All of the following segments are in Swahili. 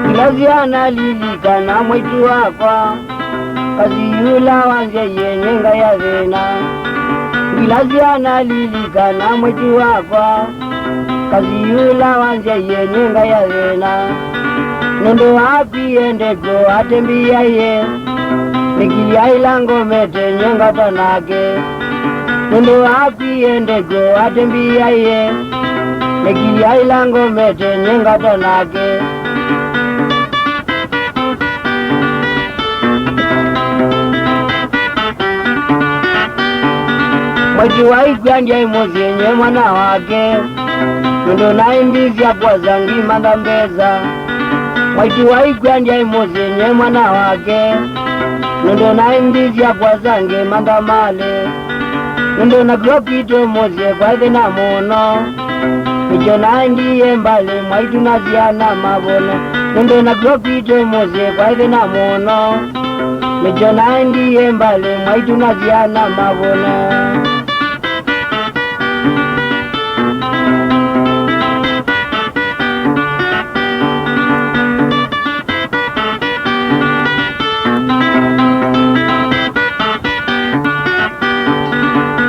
Kilaziana lilikana mwitu wakwa kazi yula wanje yenyenga ya vena. Kilaziana lilikana mwitu wakwa kazi yula wanje yenyenga ya vena. Nendo wapi endego atembia ye nikilia ilango mete nyenga tanake. Nendo wapi endego atembia ye nikilia ilango mete nyenga tanake. Mwitu waigwanja imozenye mwana wake Nendo naimbizya kwa zangi mandambeza. Mwitu waigwanja imozenye mwana wake Nendo naimbizya kwa zangi mandamale. Nendo na glopito moze kwa ide na mono Icho naindiye mbale mwitu naziana mabone. Nendo na glopito moze kwa ide na mono Icho naindiye mbale mwitu naziana mabone.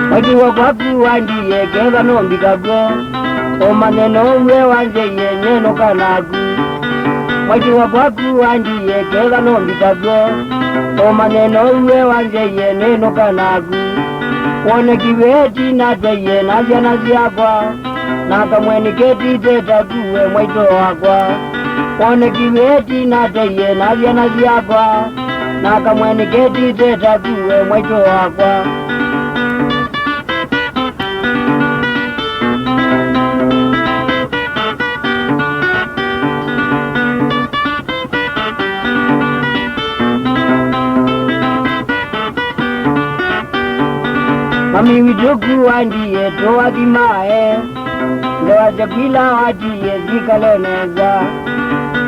Mwitu wakwaku wandiye kenga nombikago omaneno uwe wanje yenye no kanagu. Mwitu wakwaku wandiye kenga nombikago omaneno uwe wanje yenye no kanagu. Wone kiweti na tweye nazya nazyakwa nakamweni keti tetakuwe mwitu wakwa. Wone kiweti na tweye nazya nazyakwa nakamweni keti tetakuwe mwitu wakwa. Mami widoku wandiye towa kimae Ndewa chakila wadiye zikaleneza.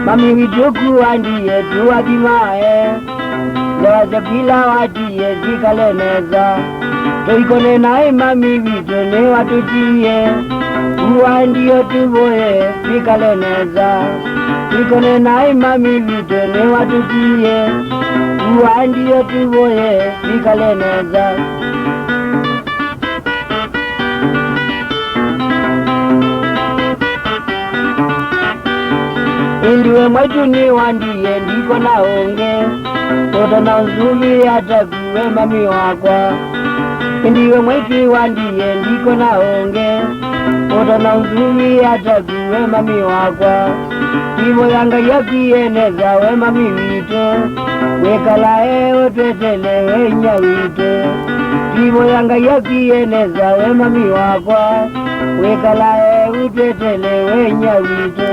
Mami widoku wandiye towa kimae Ndewa chakila wadiye zikaleneza. Toikone nae mami widone watujiye Uwandiyo tuboye zikaleneza. Toikone nae mami widone watujiye Uwandiyo tuboye zikaleneza. Indiwe mwitu ni wandiye ndiko naonge Toto na uzuli atakuwe mami wakwa. Indiwe mwitu wandiye ndiko naonge Toto na uzuli atakuwe mami wakwa. Ivo yanga yakieneza we mami wito Wekalae otwetele we nya wito. Ivo yanga yakieneza we mami wakwa Wekalae utwetele we nya wito.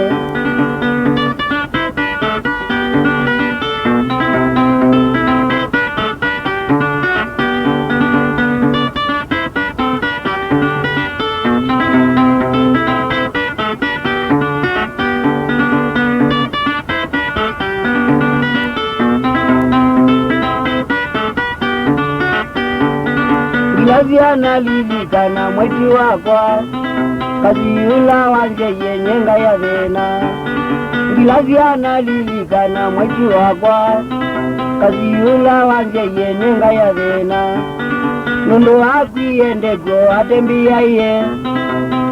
Kilaziana lilikana mwitu wakwa kazi yula wanje yenyenga ya vena. Kilaziana lilikana mwitu wakwa kazi yula wanje yenyenga ya vena. Nundo wakwiyendego atembia ye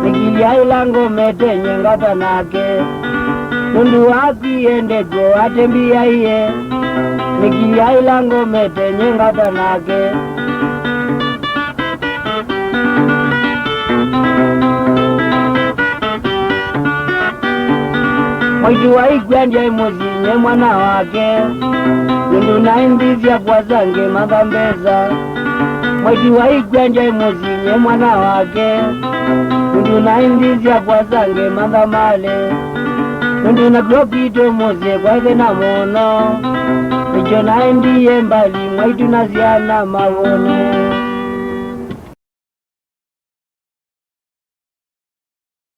nikilia ilango mete nyenga tanake. Nundo wakwiyendego atembia ye nikilia ilango mete nyenga tanake. Mwitu waigwanja imozinye mwana wake Nendo naimbizya kwa zange mandambeza. Mwitu waigwanja imozinye mwana wake Nendo naimbizya kwa zange mandamale. Nendo na glopito moze kwa ide na mono Icho naindiye mbali mwitu naziana mawone.